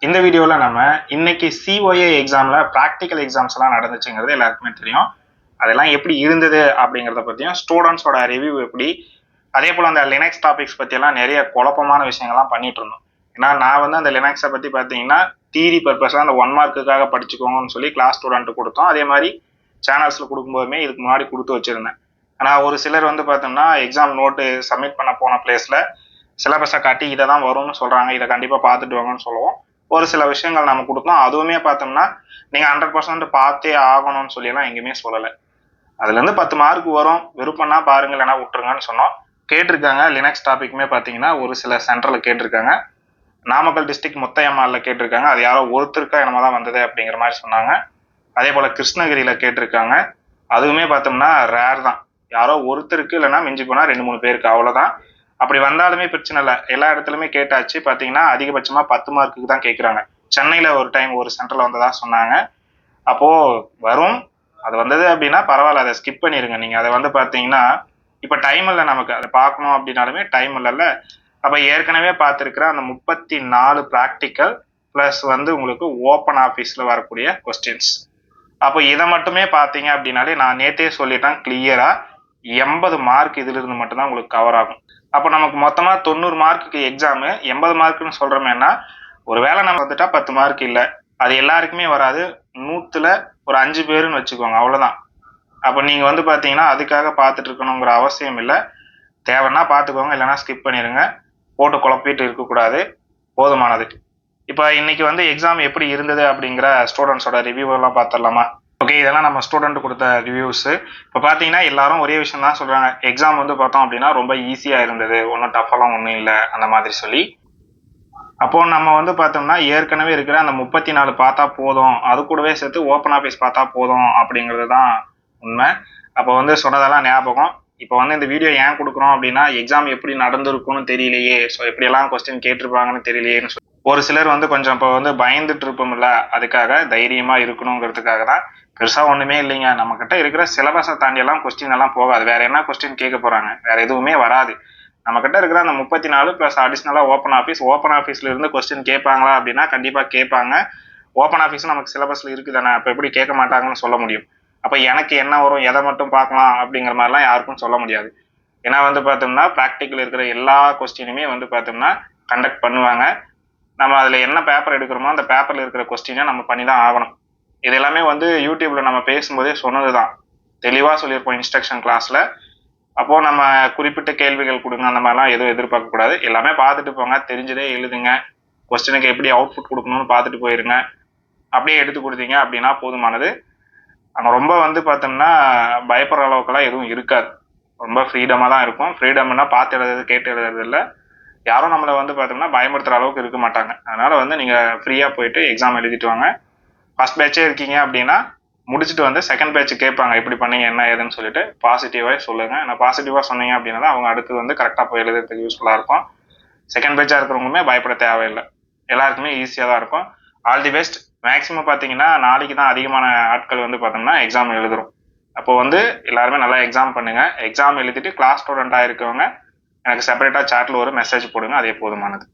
இந்த வீடியோவில் நம்ம இன்னைக்கு சிஓஏ எக்ஸாமில் ப்ராக்டிக்கல் எக்ஸாம்ஸ் எல்லாம் நடந்துச்சுங்கிறது எல்லாருக்குமே தெரியும். அதெல்லாம் எப்படி இருந்தது அப்படிங்கிறத பற்றியும், ஸ்டூடெண்ட்ஸோட ரிவ்யூ எப்படி, அதே போல் அந்த லினக்ஸ் டாபிக்ஸ் பற்றியெல்லாம் நிறைய குழப்பமான விஷயங்கள்லாம் பண்ணிட்டு இருந்தோம். ஏன்னா நான் வந்து அந்த லினக்ஸை பற்றி பார்த்தீங்கன்னா தியரி பர்பஸாக அந்த 1 மார்க்குக்காக படிச்சுக்கோங்கன்னு சொல்லி கிளாஸ் ஸ்டூடெண்ட்டு கொடுத்தோம். அதே மாதிரி சேனல்ஸில் கொடுக்கும்போதுமே இதுக்கு முன்னாடி கொடுத்து வச்சுருந்தேன். ஆனால் ஒரு சிலர் வந்து பார்த்தோம்னா எக்ஸாம் நோட்டு சப்மிட் பண்ண போன பிளேஸில் சிலபஸை காட்டி இதை தான் வரும்னு சொல்கிறாங்க, இதை கண்டிப்பாக பார்த்துட்டு வாங்கன்னு சொல்லுவோம். ஒரு சில விஷயங்கள் நம்ம கொடுத்தோம். அதுவுமே பார்த்தோம்னா நீங்கள் 100% பார்த்தே ஆகணும்னு சொல்லியெல்லாம் எங்கேயுமே சொல்லலை. அதுலேருந்து 10 மார்க் வரும், விருப்பம்னா பாருங்க, இல்லைனா விட்டுருங்கன்னு சொன்னோம். கேட்டிருக்காங்க. லினக்ஸ் டாபிக்மே பார்த்தீங்கன்னா ஒரு சில சென்டரில் கேட்டிருக்காங்க. நாமக்கல் டிஸ்ட்ரிக்ட் முத்தையம்மாவில் கேட்டிருக்காங்க. அது யாரோ ஒருத்தருக்கா என்னமோ தான் வந்தது அப்படிங்கிற மாதிரி சொன்னாங்க. அதே போல் கிருஷ்ணகிரியில் கேட்டிருக்காங்க. அதுவுமே பார்த்தோம்னா ரேர் தான், யாரோ ஒருத்தருக்கு இல்லைன்னா மிஞ்சி போனால் 2-3 பேருக்கு, அவ்வளோதான். அப்படி வந்தாலுமே பிரச்சனை இல்லை, எல்லா இடத்துலையுமே கேட்டாச்சு. பார்த்தீங்கன்னா அதிகபட்சமாக 10 மார்க்குக்கு தான் கேட்குறாங்க. சென்னையில் ஒரு டைம் ஒரு சென்டரில் வந்ததா சொன்னாங்க. அப்போது வரும், அது வந்தது அப்படின்னா பரவாயில்ல, அதை ஸ்கிப் பண்ணிடுங்க. நீங்கள் அதை வந்து பார்த்தீங்கன்னா இப்போ டைம் இல்லை, நமக்கு அதை பார்க்கணும் அப்படின்னாலுமே டைம் இல்லைல்ல. அப்போ ஏற்கனவே பார்த்துருக்குற அந்த 34 ப்ராக்டிக்கல் ப்ளஸ் வந்து உங்களுக்கு ஓப்பன் ஆஃபீஸில் வரக்கூடிய கொஸ்டின்ஸ், அப்போ இதை மட்டுமே பார்த்தீங்க அப்படின்னாலே நான் நேற்றே சொல்லிட்டேன் கிளியராக 80 மார்க் இதிலிருந்து மட்டும்தான் உங்களுக்கு கவர் ஆகும். அப்போ நமக்கு மொத்தமாக 90 மார்க்குக்கு எக்ஸாமு 80 மார்க்குன்னு சொல்கிறோமேனா, ஒரு வேளை நம்ம வந்துட்டா 10 மார்க் இல்லை, அது எல்லாருக்குமே வராது. 100ல் ஒரு 5 பேருன்னு வச்சுக்கோங்க, அவ்வளோதான். அப்போ நீங்கள் வந்து பார்த்தீங்கன்னா அதுக்காக பார்த்துட்டு இருக்கணுங்கிற அவசியம் இல்லை. தேவைன்னா பார்த்துக்கோங்க, இல்லைனா ஸ்கிப் பண்ணிடுங்க. போட்டு குழப்பிட்டு இருக்கக்கூடாது, போதுமானது. இப்போ இன்னைக்கு வந்து எக்ஸாம் எப்படி இருந்தது அப்படிங்கிற ஸ்டூடெண்ட்ஸோட ரிவ்யூவெல்லாம் பார்த்துடலாமா? ஓகே, இதெல்லாம் நம்ம ஸ்டூடெண்ட் கொடுத்த ரிவ்யூஸு. இப்போ பார்த்தீங்கன்னா எல்லாரும் ஒரே விஷயம் தான் சொல்கிறாங்க, எக்ஸாம் வந்து பார்த்தோம் அப்படின்னா ரொம்ப ஈஸியாக இருந்தது, ஒன்றும் டஃபெல்லாம் ஒன்றும் இல்லை அந்த மாதிரி சொல்லி. அப்போது நம்ம வந்து பார்த்தோம்னா ஏற்கனவே இருக்கிற அந்த 34 பார்த்தா போதும், அது கூடவே சேர்த்து ஓப்பன் ஆஃபீஸ் பார்த்தா போதும் அப்படிங்கிறது தான் உண்மை. அப்போ வந்து சொன்னதெல்லாம் ஞாபகம். இப்போ வந்து இந்த வீடியோ ஏன் கொடுக்குறோம் அப்படின்னா, எக்ஸாம் எப்படி நடந்திருக்குன்னு தெரியலையே, ஸோ எப்படியெல்லாம் கொஸ்டின் கேட்டிருப்பாங்கன்னு தெரியலையேன்னு சொல்லி ஒரு சிலர் வந்து கொஞ்சம் இப்போ வந்து பயந்துட்டு இருப்போம்ல, அதுக்காக தைரியமாக இருக்கணுங்கிறதுக்காக தான். பெருசாக ஒன்றுமே இல்லைங்க, நம்மக்கிட்ட இருக்கிற சிலபஸை தாண்டியெல்லாம் கொஸ்டின் எல்லாம் போகாது. வேறு என்ன கொஸ்டின் கேட்க போகிறாங்க, வேறு எதுவுமே வராது. நம்மக்கிட்ட இருக்கிற அந்த 34 ப்ளஸ் அடிஷ்னலாக ஓப்பன் ஆஃபீஸில் இருந்து கொஸ்டின் கேட்பாங்களா அப்படின்னா கண்டிப்பாக கேட்பாங்க. ஓப்பன் ஆஃபீஸும் நமக்கு சிலபஸில் இருக்குது தானே, அப்போ எப்படி கேட்க மாட்டாங்கன்னு சொல்ல முடியும்? அப்போ எனக்கு என்ன வரும், எதை மட்டும் பார்க்கலாம் அப்படிங்கிற மாதிரிலாம் யாருக்கும் சொல்ல முடியாது. ஏன்னா வந்து பார்த்தோம்னா ப்ராக்டிக்கல் இருக்கிற எல்லா கொஸ்டினுமே வந்து பார்த்தோம்னா கண்டக்ட் பண்ணுவாங்க. நம்ம அதில் என்ன பேப்பர் எடுக்கிறோமோ அந்த பேப்பரில் இருக்கிற கொஸ்டினை நம்ம பண்ணி தான் ஆகணும். இது எல்லாமே வந்து யூடியூப்பில் நம்ம பேசும்போதே சொன்னது தான், தெளிவாக சொல்லியிருப்போம் இன்ஸ்ட்ரக்ஷன் கிளாஸில். அப்போது நம்ம குறிப்பிட்ட கேள்விகள் கொடுங்க அந்த மாதிரிலாம் எதுவும் எதிர்பார்க்கக்கூடாது. எல்லாமே பார்த்துட்டு போங்க, தெரிஞ்சதே எழுதுங்க, கொஸ்டினுக்கு எப்படி அவுட்புட் கொடுக்கணும்னு பார்த்துட்டு போயிருங்க. அப்படியே எடுத்து கொடுத்தீங்க அப்படின்னா போதுமானது. ஆனால் ரொம்ப வந்து பார்த்தோம்னா பயப்படுற அளவுக்குலாம் எதுவும் இருக்காது, ரொம்ப ஃப்ரீடமாக தான் இருக்கும். ஃப்ரீடம்னா பார்த்து எழுதுறது கேட்டு எழுதுறது இல்லை, யாரும் நம்மளை வந்து பார்த்தோம்னா பயமுறுத்துகிற அளவுக்கு இருக்க மாட்டாங்க. அதனால் வந்து நீங்கள் ஃப்ரீயாக போயிட்டு எக்ஸாம் எழுதிட்டு வாங்க. ஃபஸ்ட் பேட்சே இருக்கீங்க அப்படின்னா முடிச்சுட்டு வந்து செகண்ட் பேட்ச் கேட்பாங்க, எப்படி பண்ணீங்க என்ன ஏதுன்னு சொல்லிட்டு பாசிட்டிவாக சொல்லுங்கள். நான் பாசிட்டிவாக சொன்னீங்க அப்படின்னா தான் அவங்க அடுத்து வந்து கரெக்டாக போய் எழுதுறதுக்கு யூஸ்ஃபுல்லாக இருக்கும். செகண்ட் பேட்சாக இருக்கிறவங்களுமே பயப்பட தேவையில்லை, எல்லாருக்குமே ஈஸியாக தான் இருக்கும். All the best. மேக்ஸிமம் பார்த்தீங்கன்னா நாளைக்கு தான் அதிகமான ஆட்கள் வந்து பார்த்தோம்னா எக்ஸாம் எழுதுறோம். அப்போ வந்து எல்லாருமே நல்லா எக்ஸாம் பண்ணுங்கள். எக்ஸாம் எழுதிட்டு கிளாஸ் ஸ்டூடெண்ட்டாக இருக்கவங்க எனக்கு செப்பரேட்டாக சாட்டில் ஒரு மெசேஜ் போடுங்க, அதே போதுமானது.